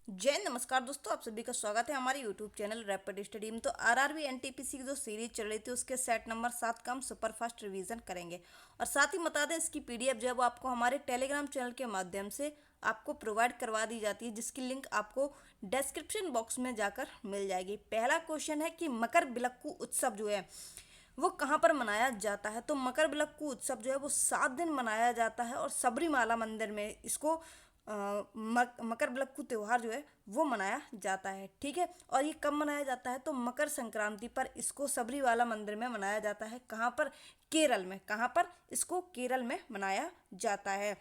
जय नमस्कार दोस्तों, आप सभी का स्वागत है हमारे यूट्यूब चैनल रैपिड स्टडी में। तो आरआरबी एनटीपीसी की जो सीरीज चल रही थी उसके सेट नंबर 7 का हम सुपरफास्ट रिवीजन करेंगे। और साथ ही बता दें, इसकी पीडीएफ जो है वो आपको हमारे टेलीग्राम चैनल के माध्यम से आपको प्रोवाइड करवा दी जाती है, जिसकी लिंक आपको डिस्क्रिप्शन बॉक्स में जाकर मिल जाएगी। पहला क्वेश्चन है कि मकर बिलक्कू उत्सव जो है वो कहाँ पर मनाया जाता है। तो मकर बिलक्कू उत्सव जो है वो 7 दिन मनाया जाता है और सबरीमाला मंदिर में इसको मकर बिलक्कू त्यौहार जो है वो मनाया जाता है। ठीक है, और ये कब मनाया जाता है? तो मकर संक्रांति पर इसको सबरीमाला मंदिर में मनाया जाता है। कहाँ पर? केरल में। कहाँ पर? इसको केरल में मनाया जाता है।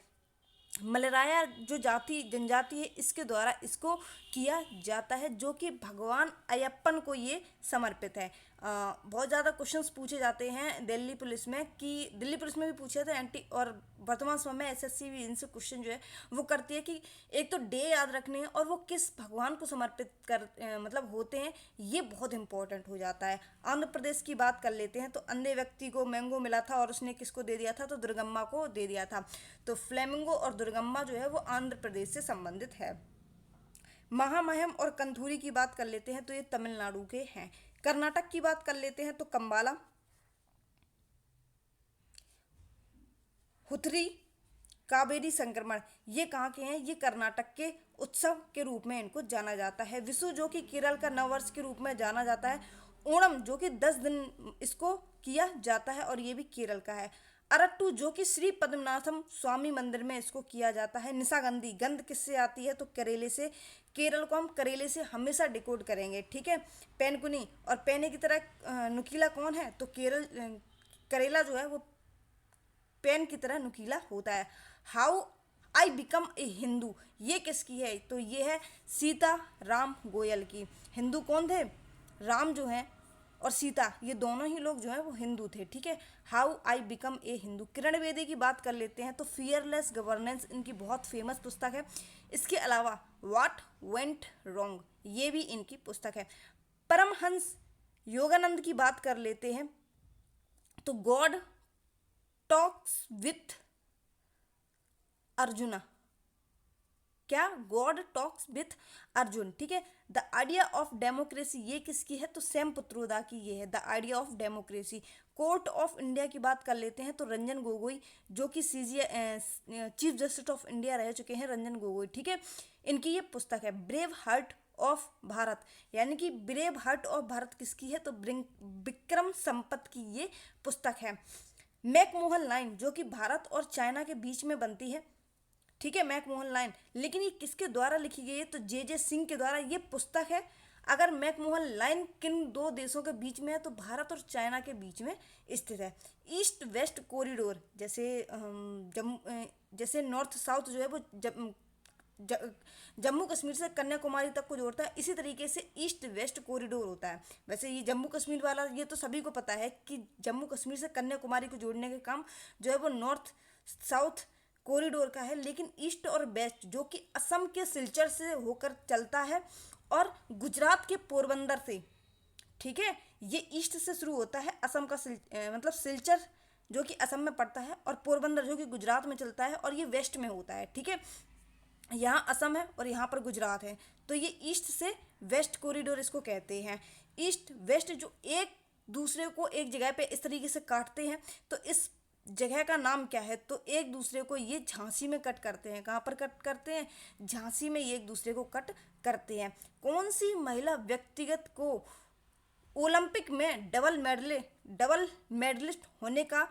मलराया जो जाति जनजाति है इसके द्वारा इसको किया जाता है, जो कि भगवान अयप्पन को ये समर्पित है। बहुत ज़्यादा क्वेश्चंस पूछे जाते हैं दिल्ली पुलिस में, कि दिल्ली पुलिस में भी पूछे थे एंटी, और वर्तमान समय में एसएससी भी इनसे क्वेश्चन जो है वो करती है कि एक तो डे याद रखने हैं और वो किस भगवान को समर्पित मतलब होते हैं, ये बहुत इंपॉर्टेंट हो जाता है। आंध्र प्रदेश की बात कर लेते हैं। तो अंधे व्यक्ति को मैंगो मिला था और उसने किसको दे दिया था? तो दुर्गम्मा को दे दिया था। तो फ्लेमिंगो और दुर्गम्मा जो है वो आंध्र प्रदेश से संबंधित है। महामहिम और कंथूरी की बात कर लेते हैं तो ये तमिलनाडु के हैं। कर्नाटक की बात कर लेते हैं तो कंबाला, हुथरी, कावेरी संक्रमण, ये कहाँ के हैं? ये कर्नाटक के उत्सव के रूप में इनको जाना जाता है। विशु जो कि केरल का नववर्ष के रूप में जाना जाता है। ओणम जो कि 10 दिन इसको किया जाता है और ये भी केरल का है। अरट्टू जो कि श्री पद्मनाभम स्वामी मंदिर में इसको किया जाता है। निशागंधी, गंध किससे आती है? तो करेले से। केरल को हम करेले से हमेशा डिकोड करेंगे। ठीक है। पेनकुनी, और पेने की तरह नुकीला कौन है? तो करेला जो है वो पेन की तरह नुकीला होता है। How I become a Hindu, ये किसकी है? तो ये है सीता राम गोयल की। हिंदू कौन थे? राम जो हैं और सीता, ये दोनों ही लोग जो हैं वो हिंदू थे। ठीक है। How I become a Hindu. Kiran Bedi की बात कर लेते हैं तो फियरलेस गवर्नेंस इनकी बहुत फेमस पुस्तक है। इसके अलावा व्हाट वेंट रॉन्ग, ये भी इनकी पुस्तक है। परमहंस योगानंद की बात कर लेते हैं तो गॉड टॉक्स विथ अर्जुना। क्या? God talks with Arjun. ठीक है। द आइडिया ऑफ डेमोक्रेसी, ये किसकी है? तो सैम पुत्रोदा की ये है the idea of democracy. Court of India की बात कर लेते हैं तो रंजन गोगोई, जो कि चीफ जस्टिस ऑफ इंडिया रह चुके हैं, रंजन गोगोई। ठीक है। इनकी ये पुस्तक है। ब्रेव हार्ट ऑफ भारत, यानी कि ब्रेव हार्ट ऑफ भारत किसकी है? तो विक्रम संपत की ये पुस्तक है। मैकमोहन लाइन जो कि भारत और चाइना के बीच में बनती है। ठीक है, मैकमोहन लाइन, लेकिन ये किसके द्वारा लिखी गई है? तो जे सिंह के द्वारा ये पुस्तक है। अगर मैकमोहन लाइन किन दो देशों के बीच में है? तो भारत और चाइना के बीच में स्थित है। ईस्ट वेस्ट कॉरिडोर, जैसे नॉर्थ साउथ जो है वो जम्मू कश्मीर से कन्याकुमारी तक को जोड़ता है, इसी तरीके से ईस्ट वेस्ट कॉरिडोर होता है। वैसे ये जम्मू कश्मीर वाला ये तो सभी को पता है कि जम्मू कश्मीर से कन्याकुमारी को जोड़ने का काम जो है वो नॉर्थ साउथ कॉरिडोर का है। लेकिन ईस्ट और वेस्ट जो कि असम के सिलचर से होकर चलता है और गुजरात के पोरबंदर से, ठीक है, ये ईस्ट से शुरू होता है। असम का मतलब सिलचर जो कि असम में पड़ता है और पोरबंदर जो कि गुजरात में चलता है और ये वेस्ट में होता है। ठीक है। यहाँ असम है और यहाँ पर गुजरात है, तो ये ईस्ट से वेस्ट कॉरिडोर इसको कहते हैं। ईस्ट वेस्ट जो एक दूसरे को एक जगह पे इस तरीके से काटते हैं, तो इस जगह का नाम क्या है? तो एक दूसरे को ये झांसी में कट करते हैं। कहाँ पर कट करते हैं? झांसी में ये एक दूसरे को कट करते हैं। कौन सी महिला व्यक्तिगत को ओलंपिक में डबल मेडलिस्ट होने का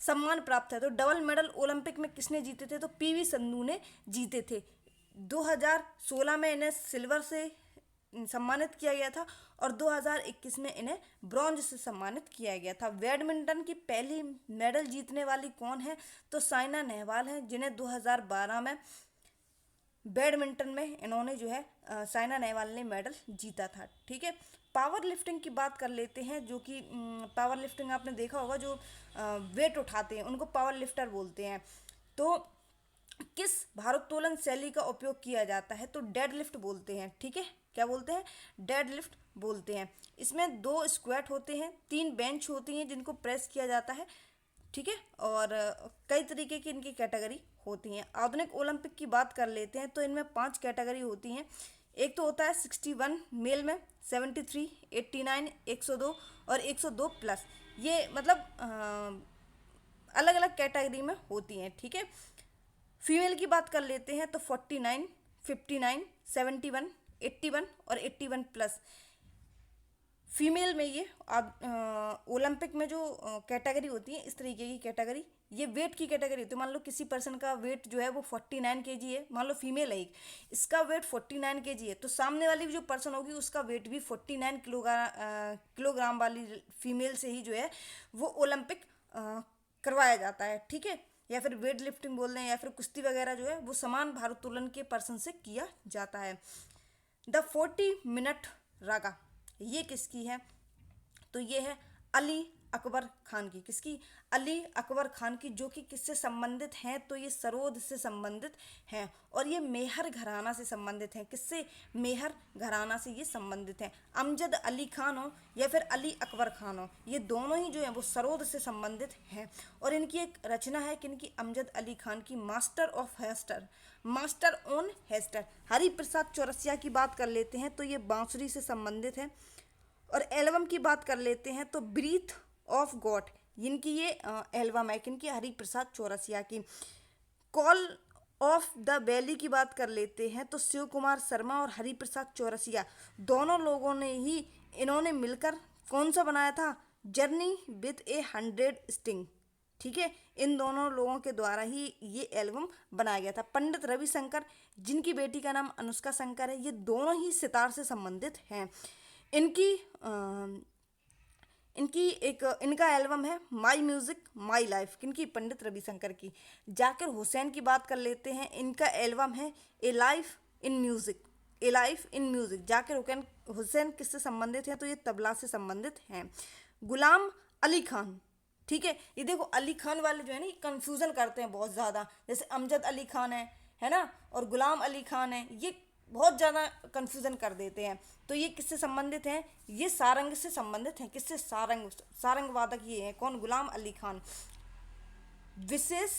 सम्मान प्राप्त है? तो डबल मेडल ओलंपिक में किसने जीते थे? तो पीवी संधू ने जीते थे। 2016 में इन्हें सिल्वर से सम्मानित किया गया था और 2021 में इन्हें ब्रॉन्ज से सम्मानित किया गया था। बैडमिंटन की पहली मेडल जीतने वाली कौन है? तो साइना नेहवाल है, जिन्हें 2012 में बैडमिंटन में इन्होंने जो है साइना नेहवाल ने मेडल जीता था। ठीक है। पावर लिफ्टिंग की बात कर लेते हैं, जो कि पावर लिफ्टिंग आपने देखा होगा, जो वेट उठाते हैं उनको पावर लिफ्टर बोलते हैं। तो किस भारोत्तोलन शैली का उपयोग किया जाता है? तो डेड लिफ्ट बोलते हैं। ठीक है, क्या बोलते हैं? डेड लिफ्ट बोलते हैं। इसमें 2 स्क्वाट होते हैं, 3 बेंच होती हैं जिनको प्रेस किया जाता है। ठीक है, और कई तरीके की इनकी कैटेगरी होती हैं। आधुनिक ओलंपिक की बात कर लेते हैं तो इनमें 5 कैटेगरी होती हैं। एक तो होता है 61 मेल में, 73, 89, 102 और 102 प्लस। ये मतलब अलग अलग कैटेगरी में होती हैं, ठीक है। फीमेल की बात कर लेते हैं तो 49, 59, 71, 81 और 81 प्लस फीमेल में ये ओलंपिक में जो कैटेगरी होती है, इस तरीके की कैटेगरी, ये वेट की कैटेगरी होती है। मान लो किसी पर्सन का वेट जो है वो 49 kg है, मान लो फीमेल है एक, इसका वेट 49 kg है, तो सामने वाली जो पर्सन होगी उसका वेट भी 49 किलोग्राम वाली फीमेल से ही जो है वो ओलंपिक करवाया जाता है, ठीक है। या फिर वेट लिफ्टिंग बोल दें या फिर कुश्ती वगैरह जो है वो समान भारोत्तोलन के पर्सन से किया जाता है। द 40 मिनट रागा ये किसकी है? तो ये है अली अकबर खान की। किसकी? अली अकबर खान की, जो कि किससे संबंधित हैं? तो ये सरोद से संबंधित हैं और ये मेहर घराना से संबंधित हैं। किससे? मेहर घराना से ये संबंधित हैं। अमजद अली खान हो या फिर अली अकबर खान हो, ये दोनों ही जो हैं वो सरोद से संबंधित हैं। और इनकी एक रचना है कि इनकी अमजद अली खान की master of Hester, master on Hester. Hari Prasad Chaurasia की बात कर लेते हैं तो ये बांसुरी से संबंधित है। और एल्बम की बात कर लेते हैं तो ब्रीथ ऑफ गॉड, इनकी ये एल्बम है किनकी? हरि प्रसाद चौरसिया की। कॉल ऑफ द वैली की बात कर लेते हैं तो शिव कुमार शर्मा और हरि प्रसाद चौरसिया दोनों लोगों ने ही इन्होंने मिलकर कौन सा बनाया था? जर्नी विद ए 100 स्टिंग, ठीक है। इन दोनों लोगों के द्वारा ही ये एल्बम बनाया गया था। पंडित रविशंकर, जिनकी बेटी का नाम अनुष्का शंकर है, ये दोनों ही सितार से संबंधित हैं। इनका एल्बम है माई म्यूजिक माई लाइफ, किनकी? पंडित रविशंकर की। जाकिर हुसैन की बात कर लेते हैं, इनका एल्बम है ए life in music, A life in music. Zakir Hussain किससे संबंधित हैं? तो ये तबला से संबंधित हैं। गुलाम अली खान, ठीक है। ये देखो अली खान वाले जो है ना, ये कन्फ्यूज़न करते हैं बहुत ज़्यादा, जैसे अमजद अली खान है ना, और गुलाम अली खान है, ये बहुत ज़्यादा कन्फ्यूज़न कर देते हैं। तो ये किससे संबंधित हैं? ये सारंग से संबंधित हैं। किससे? सारंग वादक ये हैं। कौन? गुलाम अली खान। विशेष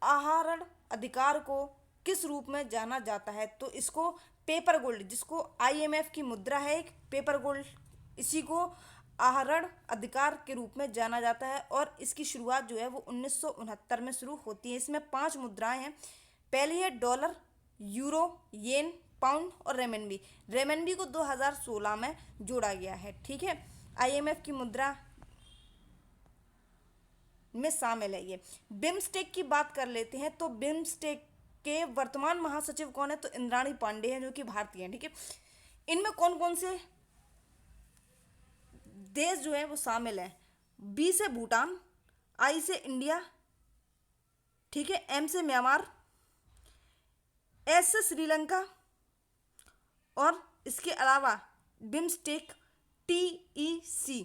आहरण अधिकार को किस रूप में जाना जाता है? तो इसको पेपर गोल्ड, जिसको IMF की मुद्रा है एक पेपर गोल्ड, इसी को आहरण अधिकार के रूप में जाना जाता है। और इसकी शुरुआत जो है वो 1969 में शुरू होती है। इसमें 5 मुद्राएं हैं। पहली है डॉलर, यूरो, येन, पाउंड और रेमनबी। रेमनबी को 2016 में जोड़ा गया है, ठीक है। IMF की मुद्रा में शामिल है ये। बिम्स्टेक की बात कर लेते हैं तो बिम्स्टेक के वर्तमान महासचिव कौन है? तो इंद्राणी पांडे हैं, जो कि भारतीय हैं, ठीक है। इनमें कौन कौन से देश जो है वो शामिल हैं? B से भूटान, I से इंडिया, ठीक है, M से म्यांमार, S से श्रीलंका और इसके अलावा बिम्स्टेक TEC।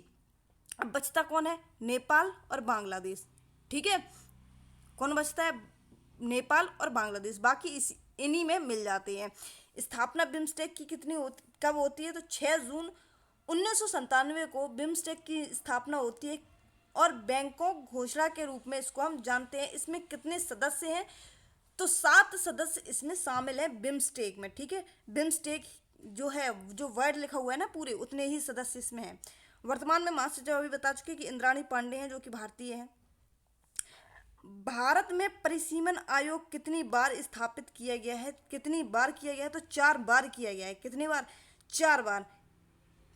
अब बचता कौन है? नेपाल और बांग्लादेश, ठीक है। कौन बचता है? नेपाल और बांग्लादेश, बाकी इन्हीं में मिल जाते हैं। स्थापना बिम्स्टेक की कब होती है? तो 6 जून 1997 को बिम्स्टेक की स्थापना होती है और बैंकॉक घोषणा के रूप में इसको हम जानते हैं। इसमें कितने सदस्य हैं? तो 7 सदस्य इसमें शामिल हैं बिम्स्टेक में, ठीक है। बिम्स्टेक जो है, जो वर्ड लिखा हुआ है ना, पूरे उतने ही सदस्य इसमें हैं। वर्तमान में महासचिव अभी बता चुके कि इंद्राणी पांडे हैं, जो कि भारतीय हैं। भारत में परिसीमन आयोग कितनी बार स्थापित किया गया है? कितनी बार किया गया है? तो 4 बार किया गया है। कितनी बार? 4 बार।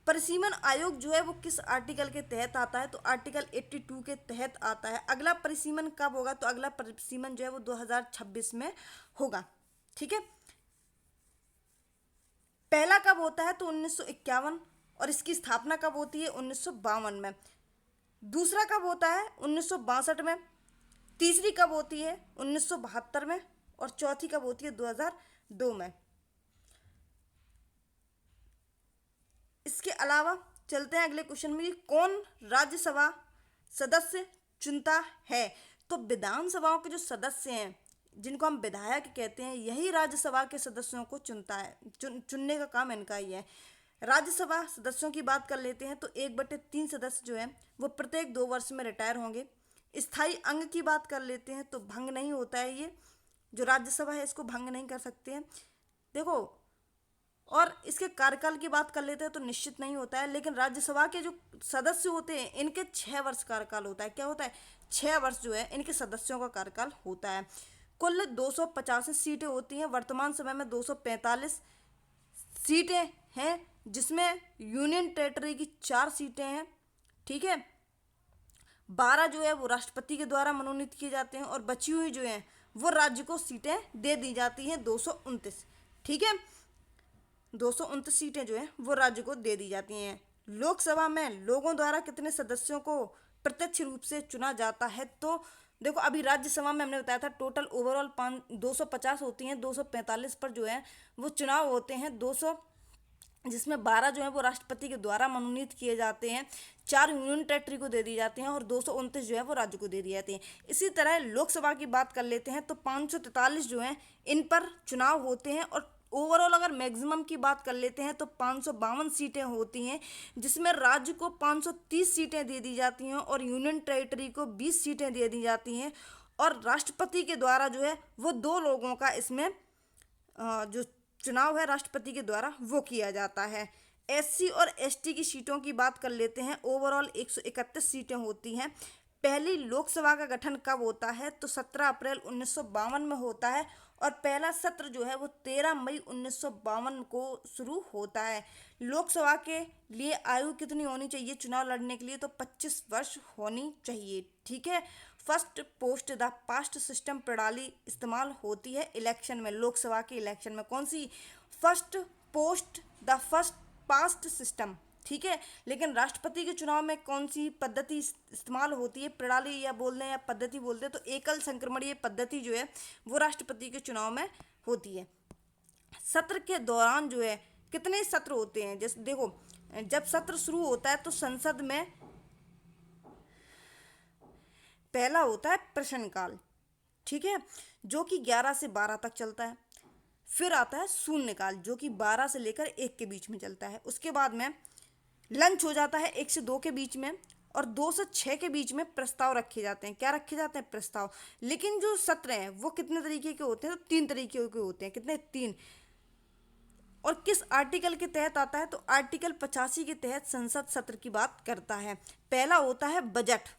परिसीमन आयोग जो है वो किस आर्टिकल के तहत आता है? तो आर्टिकल 82 के तहत आता है। अगला परिसीमन कब होगा? तो अगला परिसीमन जो है वो 2026 में होगा, ठीक है। पहला कब होता है? तो 1951, और इसकी स्थापना कब होती है? 1952 में। दूसरा कब होता है? 1962 में। तीसरी कब होती है? 1972 में। और चौथी कब होती है? 2002 में। इसके अलावा चलते हैं अगले क्वेश्चन में, कौन राज्यसभा सदस्य चुनता है? तो विधानसभाओं के जो सदस्य हैं, जिनको हम विधायक कहते हैं, यही राज्यसभा के सदस्यों को चुनता है। चुनने का काम इनका ही है। राज्यसभा सदस्यों की बात कर लेते हैं तो 1/3 सदस्य जो है वो प्रत्येक 2 वर्ष में रिटायर होंगे। स्थायी अंग की बात कर लेते हैं तो भंग नहीं होता है ये, जो राज्यसभा है इसको भंग नहीं कर सकते हैं। देखो, और इसके कार्यकाल की बात कर लेते हैं तो निश्चित नहीं होता है, लेकिन राज्यसभा के जो सदस्य होते हैं इनके 6 वर्ष कार्यकाल होता है। क्या होता है? 6 वर्ष जो है इनके सदस्यों का कार्यकाल होता है। कुल 285 सीटें होती हैं। वर्तमान समय में 245 सीटें हैं, जिसमें यूनियन टेरिटरी की 4 सीटें हैं। ठीक है, 12 जो है वो राष्ट्रपति के द्वारा मनोनीत किए जाते हैं और बची हुई जो है वो राज्य को सीटें दे दी जाती हैं 229। ठीक है, 229 सीटें जो है वो राज्य को दे दी जाती हैं। लोकसभा में लोगों द्वारा कितने सदस्यों को प्रत्यक्ष रूप से चुना जाता है? तो देखो, अभी राज्यसभा में हमने बताया था टोटल ओवरऑल 250 होती हैं, 245 पर जो है वो चुनाव होते हैं 200, जिसमें 12 जो है वो राष्ट्रपति के द्वारा मनोनीत किए जाते हैं, 4 यूनियन टेरिटरी को दे दी जाती हैं और 229 जो है वो राज्य को दे दी जाती हैं। इसी तरह लोकसभा की बात कर लेते हैं तो 543 जो हैं इन पर चुनाव होते हैं और ओवरऑल अगर मैक्सिमम की बात कर लेते हैं तो 552 सीटें होती हैं, जिसमें राज्य को 530 सीटें दे दी जाती हैं और यूनियन टेरिटरी को 20 सीटें दे दी जाती हैं। और राष्ट्रपति के द्वारा जो है वो 2 लोगों का इसमें जो चुनाव है राष्ट्रपति के द्वारा वो किया जाता है। एससी और एसटी की सीटों की बात कर लेते हैं। ओवरऑल 131 सीटें होती हैं। पहली लोकसभा का गठन कब होता है? तो 17 अप्रैल 1952 में होता है और पहला सत्र जो है वो 13 मई 1952 को शुरू होता है। लोकसभा के लिए आयु कितनी होनी चाहिए चुनाव लड़ने के लिए? तो 25 वर्ष होनी चाहिए। ठीक है, first post the past system प्रणाली इस्तेमाल होती है इलेक्शन में। लोकसभा के इलेक्शन में कौन सी? First post the first past system. ठीक है, लेकिन राष्ट्रपति के चुनाव में कौन सी पद्धति इस्तेमाल होती है? प्रणाली या बोल दें या पद्धति बोलते हैं तो एकल संक्रमणीय पद्धति जो है वो राष्ट्रपति के चुनाव में होती है। सत्र के दौरान जो है कितने सत्र होते हैं? जैसे देखो, जब सत्र शुरू होता है तो संसद में पहला होता है प्रश्नकाल, ठीक है, जो कि 11 से 12 तक चलता है। फिर आता है शून्यकाल जो कि 12 से लेकर 1 के बीच में चलता है। उसके बाद में लंच हो जाता है 1 से 2 के बीच में और 2 से 6 के बीच में प्रस्ताव रखे जाते हैं। क्या रखे जाते हैं? प्रस्ताव। लेकिन जो सत्र हैं वो कितने तरीके के होते हैं? तो 3 तरीके के होते हैं। कितने? 3। और किस आर्टिकल के तहत आता है? तो आर्टिकल 85 के तहत संसद सत्र की बात करता है। पहला होता है बजट,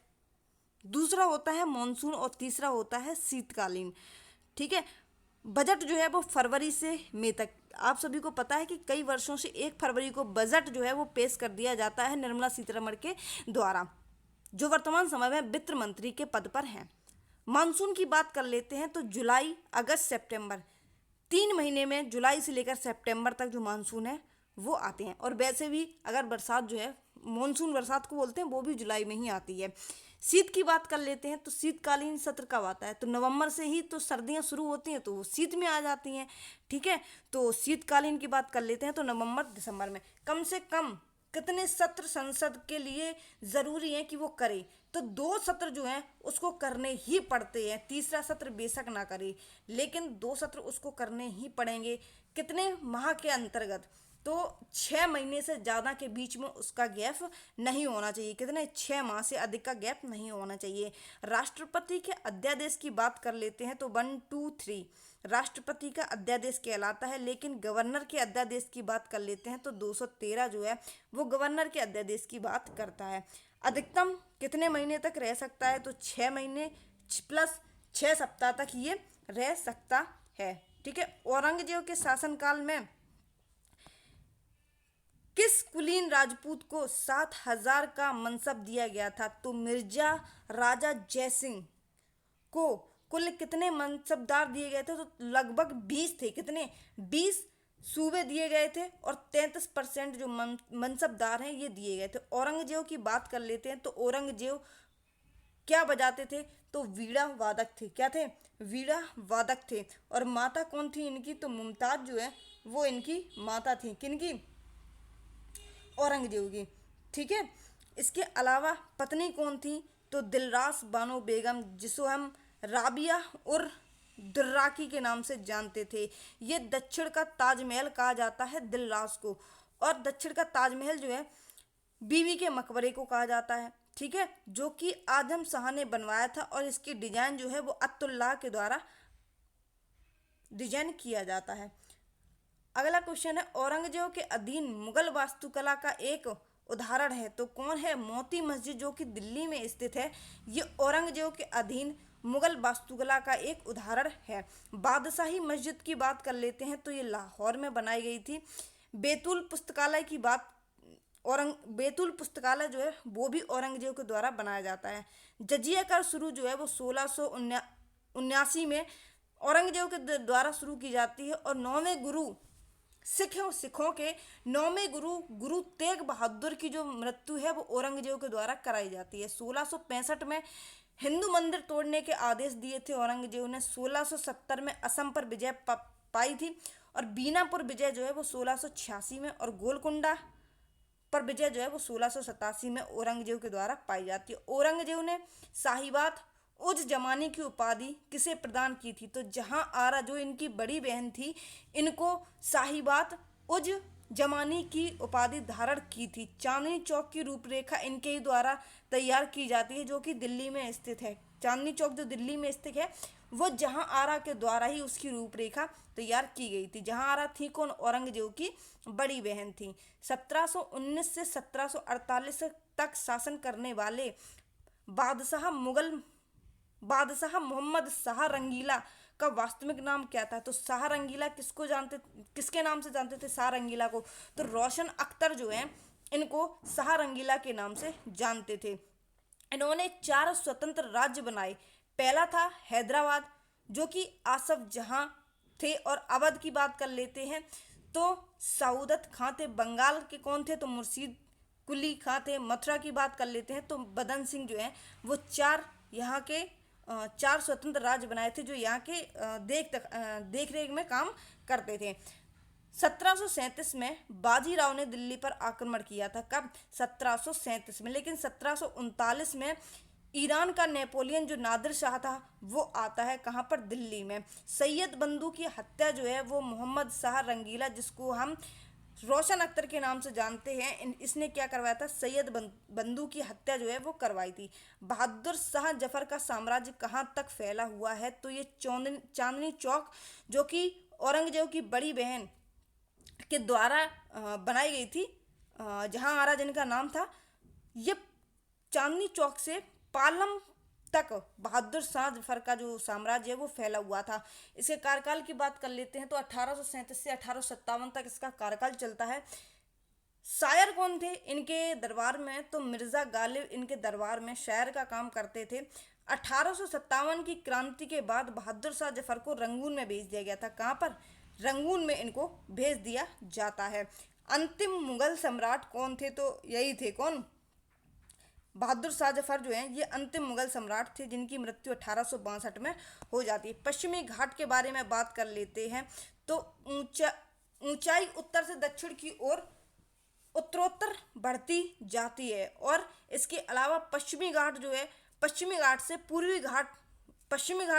दूसरा होता है मॉनसून और तीसरा होता है शीतकालीन। ठीक है, बजट जो है वो फरवरी से मई तक। आप सभी को पता है कि कई वर्षों से 1 फरवरी को बजट जो है वो पेश कर दिया जाता है निर्मला सीतारमण के द्वारा, जो वर्तमान समय में वित्त मंत्री के पद पर हैं। मानसून की बात कर लेते हैं तो जुलाई, अगस्त, सितंबर 3 महीने में जुलाई से लेकर सितंबर तक जो मानसून है वो आते हैं। और वैसे भी अगर बरसात जो है मानसून बरसात को बोलते हैं वो भी जुलाई में ही आती है। शीत की बात कर लेते हैं तो शीतकालीन सत्र कब आता है? तो नवंबर से ही तो सर्दियां शुरू होती हैं तो वो शीत में आ जाती हैं। ठीक है, तो शीतकालीन की बात कर लेते हैं तो नवंबर दिसंबर में। कम से कम कितने सत्र संसद के लिए ज़रूरी है कि वो करे? तो 2 सत्र जो हैं उसको करने ही पड़ते हैं। तीसरा सत्र बेशक ना करे, लेकिन 2 सत्र उसको करने ही पड़ेंगे। कितने माह के अंतर्गत? तो 6 महीने से ज़्यादा के बीच में उसका गैप नहीं होना चाहिए। कितने? 6 माह से अधिक का गैप नहीं होना चाहिए। राष्ट्रपति के अध्यादेश की बात कर लेते हैं तो 1, 2, 3 राष्ट्रपति का अध्यादेश कहलाता है। लेकिन गवर्नर के अध्यादेश की बात कर लेते हैं तो 213 जो है वो गवर्नर के अध्यादेश की बात करता है। अधिकतम कितने महीने तक रह सकता है? तो 6 महीने प्लस 6 सप्ताह तक ये रह सकता है। ठीक है, औरंगजेब के शासनकाल में किस कुलीन राजपूत को 7,000 का मनसब दिया गया था? तो मिर्जा राजा जयसिंह को कुल कितने मनसबदार दिए गए थे? तो लगभग 20 थे। कितने? 20 सूबे दिए गए थे और 33% जो मनसबदार हैं ये दिए गए थे। औरंगजेब की बात कर लेते हैं तो औरंगजेब क्या बजाते थे? तो वीणा वादक थे। क्या थे? वीणा वादक थे। और माता कौन थी इनकी? तो मुमताज जो है वो इनकी माता थी। किनकी? औरंगजेब की। ठीक है, इसके अलावा पत्नी कौन थी? तो दिलरास बानो बेगम, जिसको हम राबिया और दुर्राकी के नाम से जानते थे। ये दक्षिण का ताजमहल कहा जाता है दिलरास को, और दक्षिण का ताजमहल जो है बीवी के मकबरे को कहा जाता है। ठीक है, जो कि आजम शाह ने बनवाया था और इसकी डिजाइन जो है वो अत्तुल्लाह के द्वारा डिजाइन किया जाता है। अगला क्वेश्चन है, औरंगजेब के अधीन मुगल वास्तुकला का एक उदाहरण है तो कौन है? मोती मस्जिद जो कि दिल्ली में स्थित है, ये औरंगजेब के अधीन मुगल वास्तुकला का एक उदाहरण है। बादशाही मस्जिद की बात कर लेते हैं तो ये लाहौर में बनाई गई थी। बैतुल पुस्तकालय की बात, बैतुल पुस्तकालय जो है वो भी औरंगजेब के द्वारा बनाया जाता है। जजिया कर शुरू जो है वो 1679 में औरंगजेब के द्वारा शुरू की जाती है और नौवें गुरु सिखों के नौवें गुरु तेग बहादुर की जो मृत्यु है वो औरंगजेब के द्वारा कराई जाती है। 1665 में हिंदू मंदिर तोड़ने के आदेश दिए थे औरंगजेब ने। 1670 में असम पर विजय पाई थी और बीनापुर विजय जो है वो 1686 में, और गोलकुंडा पर विजय जो है वो 1687 में औरंगजेब के द्वारा पाई जाती है। औरंगजेब ने साहिबात उज जमानी की उपाधि किसे प्रदान की थी? तो जहां आरा जो इनकी बड़ी बहन थी, इनको साहिबात उज जमानी की उपाधि धारण की थी। चांदनी चौक की रूपरेखा इनके ही द्वारा तैयार की जाती है जो कि दिल्ली में स्थित है। चांदनी चौक जो दिल्ली में स्थित है वो जहां आरा के द्वारा ही उसकी रूपरेखा तैयार की गई थी। जहां आरा थी कौन? औरंगजेब की बड़ी बहन थी। 1719 से 1748 तक शासन करने वाले बादशाह मोहम्मद शाह रंगीला का वास्तविक नाम क्या था? तो शाह रंगीला किसके नाम से जानते थे शाह रंगीला को? तो रोशन अख्तर जो है इनको शाह रंगीला के नाम से जानते थे। इन्होंने 4 स्वतंत्र राज्य बनाए। पहला था हैदराबाद जो कि आसफ जहां थे, और अवध की बात कर लेते हैं तो सऊदत खां थे। बंगाल के कौन थे? तो मुर्शीद कुली खां थे। मथुरा की बात कर लेते हैं तो बदन सिंह जो है वो यहाँ के 4 स्वतंत्र राज्य बनाए थे जो यहाँ के देख रेख में काम करते थे। 1737 में बाजीराव ने दिल्ली पर आक्रमण किया था। कब? 1737 में। लेकिन 1739 में ईरान का नेपोलियन जो नादिर शाह था वो आता है कहाँ पर? दिल्ली में। सैयद बंदू की हत्या जो है वो मोहम्मद शाह रंगीला, जिसको हम रोशन अख्तर के नाम से जानते हैं, इसने क्या करवाया था? सैयद बंदू की हत्या जो है वो करवाई थी। बहादुर शाह जफर का साम्राज्य कहाँ तक फैला हुआ है? तो ये चांदनी चौक जो कि औरंगजेब की बड़ी बहन के द्वारा बनाई गई थी, जहां आरा जिनका नाम था, ये चांदनी चौक से पालम तक बहादुर शाह जफर का जो साम्राज्य है वो फैला हुआ था। इसके कार्यकाल की बात कर लेते हैं तो 1837 से 1857 तक इसका कार्यकाल चलता है। शायर कौन थे इनके दरबार में? तो मिर्ज़ा गालिब इनके दरबार में शायर का काम करते थे। 1857 की क्रांति के बाद बहादुर शाह जफर को रंगून में भेज दिया गया था। कहाँ पर? रंगून में इनको भेज दिया जाता है। अंतिम मुगल सम्राट कौन थे? तो यही थे कौन? बहादुर शाह जफर जो हैं ये अंतिम मुगल सम्राट थे जिनकी मृत्यु 1862 में हो जाती है। पश्चिमी घाट के बारे में बात कर लेते हैं तो ऊंचाई उत्तर से दक्षिण की ओर उत्तरोत्तर बढ़ती जाती है, और इसके अलावा पश्चिमी घाट जो है पश्चिमी घाट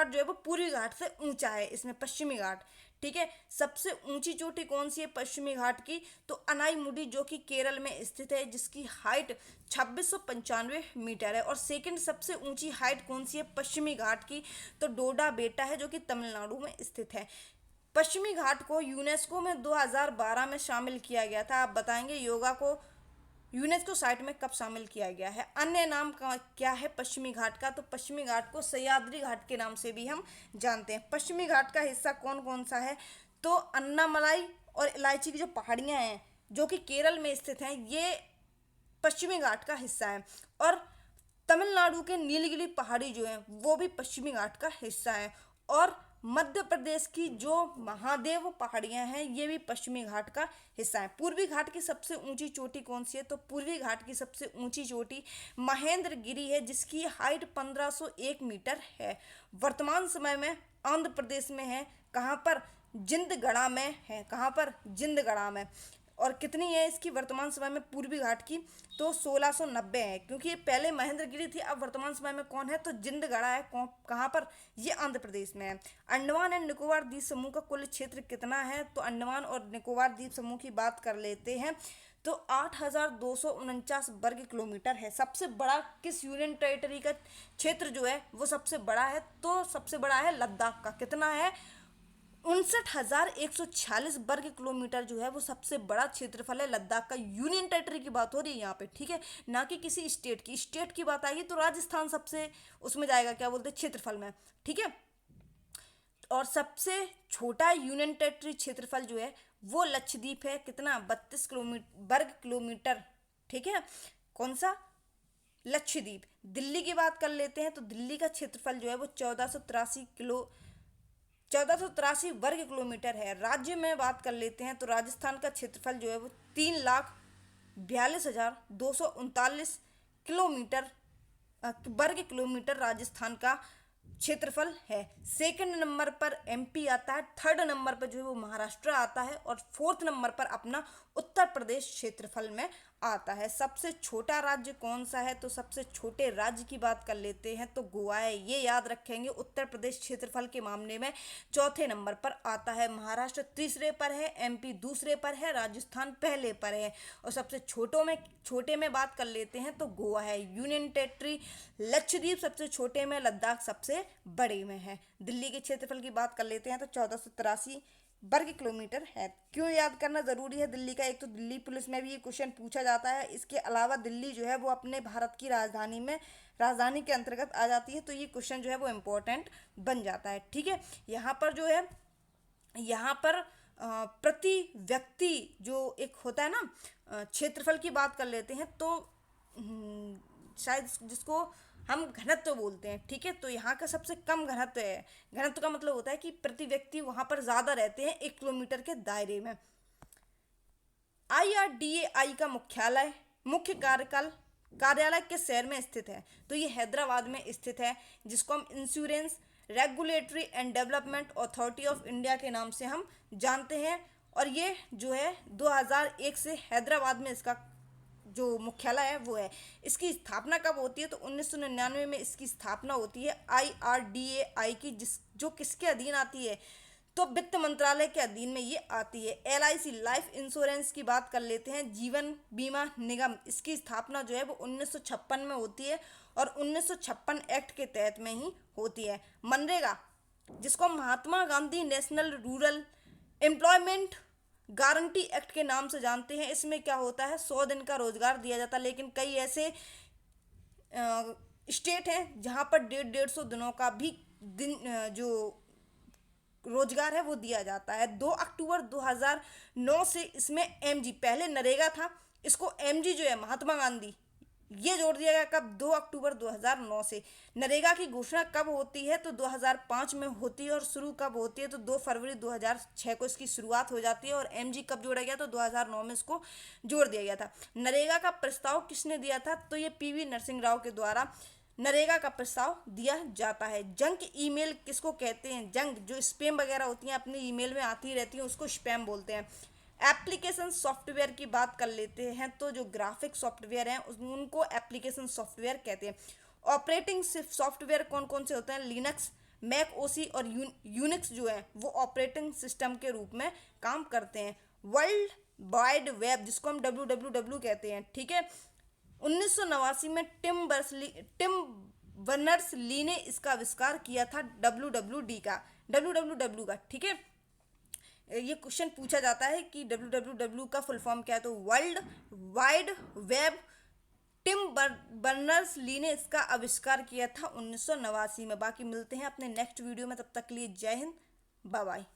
जो है वो पूर्वी घाट से ऊंचा है। इसमें पश्चिमी घाट, ठीक है। सबसे ऊंची चोटी कौन सी है पश्चिमी घाट की? तो अनाईमुडी जो कि केरल में स्थित है, जिसकी हाइट 2695 मीटर है। और सेकंड सबसे ऊंची हाइट कौन सी है पश्चिमी घाट की? तो डोडा बेटा है जो कि तमिलनाडु में स्थित है। पश्चिमी घाट को यूनेस्को में 2012 में शामिल किया गया था। आप बताएंगे योगा को यूनेस्को साइट में कब शामिल किया गया है? अन्य नाम का क्या है पश्चिमी घाट का? तो पश्चिमी घाट को सह्याद्री घाट के नाम से भी हम जानते हैं। पश्चिमी घाट का हिस्सा कौन कौन सा है? तो अन्नामलाई और इलायची की जो पहाड़ियाँ हैं जो कि केरल में स्थित हैं, ये पश्चिमी घाट का हिस्सा है। और तमिलनाडु के नीलगिरी पहाड़ी जो है वो भी पश्चिमी घाट का हिस्सा है। और मध्य प्रदेश की जो महादेव पहाड़ियां हैं ये भी पश्चिमी घाट का हिस्सा है। पूर्वी घाट की सबसे ऊंची चोटी कौन सी है? तो पूर्वी घाट की सबसे ऊंची चोटी महेंद्रगिरी है जिसकी हाइट 1501 मीटर है। वर्तमान समय में आंध्र प्रदेश में है। कहाँ पर? जिंदगढ़ा में है। कहाँ पर? जिंदगढ़ा में। और कितनी है इसकी वर्तमान समय में पूर्वी घाट की? तो 1690 है, क्योंकि ये पहले महेंद्रगिरी थी, अब वर्तमान समय में कौन है? तो जिंदगढ़ा है। कहाँ पर? ये आंध्र प्रदेश में है। अंडमान एंड निकोबार द्वीप समूह का कुल क्षेत्र कितना है? तो अंडमान और निकोबार द्वीप समूह की बात कर लेते हैं तो 8249 वर्ग किलोमीटर है। सबसे बड़ा किस यूनियन टेरिटरी का क्षेत्र जो है वो सबसे बड़ा है? तो सबसे बड़ा है लद्दाख का। कितना है? 59,146 वर्ग किलोमीटर जो है वो सबसे बड़ा क्षेत्रफल है लद्दाख का। यूनियन टेरिटरी की बात हो रही है यहाँ पे, ठीक है, ना कि किसी स्टेट की बात आएगी तो राजस्थान सबसे उसमें जाएगा, क्या बोलते हैं, क्षेत्रफल में, ठीक है। और सबसे छोटा यूनियन टेरिटरी क्षेत्रफल जो है वो लक्षद्वीप है, कितना, 32 वर्ग किलोमीटर, ठीक है, कौन सा, लक्षद्वीप। दिल्ली की बात कर लेते हैं तो दिल्ली का क्षेत्रफल जो है वो 1483 वर्ग किलोमीटर है। राज्य में बात कर लेते हैं तो राजस्थान का क्षेत्रफल जो है वो 3,42,239 किलोमीटर वर्ग किलोमीटर राजस्थान का क्षेत्रफल है। सेकंड नंबर पर एमपी आता है, थर्ड नंबर पर जो है वो महाराष्ट्र आता है, और फोर्थ नंबर पर अपना उत्तर प्रदेश क्षेत्रफल में आता है। सबसे छोटा राज्य कौन सा है, तो सबसे छोटे राज्य की बात कर लेते हैं तो गोवा है, ये याद रखेंगे। उत्तर प्रदेश क्षेत्रफल के मामले में चौथे नंबर पर आता है, महाराष्ट्र तीसरे पर है, एमपी दूसरे पर है, राजस्थान पहले पर है। और सबसे छोटे में बात कर लेते हैं तो गोवा है, यूनियन टेरिटरी लक्षद्वीप सबसे छोटे में, लद्दाख सबसे बड़े में है। दिल्ली के क्षेत्रफल की बात कर लेते हैं तो 1483 वर्ग किलोमीटर है। क्यों याद करना जरूरी है दिल्ली का, एक तो दिल्ली पुलिस में भी ये क्वेश्चन पूछा जाता है, इसके अलावा दिल्ली जो है वो अपने भारत की राजधानी के अंतर्गत आ जाती है, तो ये क्वेश्चन जो है वो इम्पोर्टेंट बन जाता है, ठीक है। यहाँ पर जो है, यहाँ पर प्रति व्यक्ति जो एक होता है ना क्षेत्रफल की बात कर लेते हैं तो शायद जिसको हम घनत्व बोलते हैं, ठीक है, तो यहाँ का सबसे कम घनत्व है। घनत्व का मतलब होता है कि प्रति व्यक्ति वहाँ पर ज़्यादा रहते हैं 1 किलोमीटर के दायरे में। IRDAI का मुख्य कार्यालय किस शहर में स्थित है, तो ये हैदराबाद में स्थित है, जिसको हम insurance regulatory and development authority of India के नाम से हम जानते हैं। और ये जो है 2001 से हैदराबाद में इसका जो मुख्यालय है वो है। इसकी स्थापना कब होती है, तो 1999 में इसकी स्थापना होती है IRDAI की, जो किसके अधीन आती है, तो वित्त मंत्रालय के अधीन में ये आती है। LIC लाइफ इंश्योरेंस की बात कर लेते हैं, जीवन बीमा निगम, इसकी स्थापना जो है वो 1956 में होती है और 1956 एक्ट के तहत में ही होती है। मनरेगा, जिसको Mahatma Gandhi national rural employment guarantee act के नाम से जानते हैं, इसमें क्या होता है, 100 दिन का रोजगार दिया जाता है, लेकिन कई ऐसे स्टेट हैं जहां पर 150 दिनों का भी जो रोजगार है वो दिया जाता है। 2 अक्टूबर 2009 से इसमें MG, पहले नरेगा था, इसको MG जो है महात्मा गांधी, ये जोड़ दिया गया कब, 2 अक्टूबर 2009 से। नरेगा की घोषणा कब होती है, तो 2005 में होती है, और शुरू कब होती है, तो 2 फरवरी 2006 को इसकी शुरुआत हो जाती है। और MG कब जोड़ा गया, तो 2009 में इसको जोड़ दिया गया था। नरेगा का प्रस्ताव किसने दिया था, तो ये PV नरसिंह राव के द्वारा नरेगा का प्रस्ताव दिया जाता है। जंक ईमेल किसको कहते हैं, जंक जो स्पैम वगैरह होती हैं अपनी ईमेल में आती रहती हैं उसको स्पैम बोलते हैं। एप्लीकेशन सॉफ्टवेयर की बात कर लेते हैं तो जो ग्राफिक सॉफ्टवेयर हैं उनको एप्लीकेशन सॉफ्टवेयर कहते हैं। ऑपरेटिंग सॉफ्टवेयर कौन कौन से होते हैं, लिनक्स, मैक OS और यूनिक्स जो है वो ऑपरेटिंग सिस्टम के रूप में काम करते हैं। वर्ल्ड वाइड वेब, जिसको हम WWW कहते हैं, ठीक है, 1989 में टिम बर्नर्स-ली ने इसका आविष्कार किया था, WWW का, ठीक है। ये क्वेश्चन पूछा जाता है कि WWW का फुल फॉर्म क्या है, तो world wide web. Tim Berners Lee ने इसका आविष्कार किया था 1989 में। बाकी मिलते हैं अपने नेक्स्ट वीडियो में, तब तक के लिए जय हिंद, बाय बाय।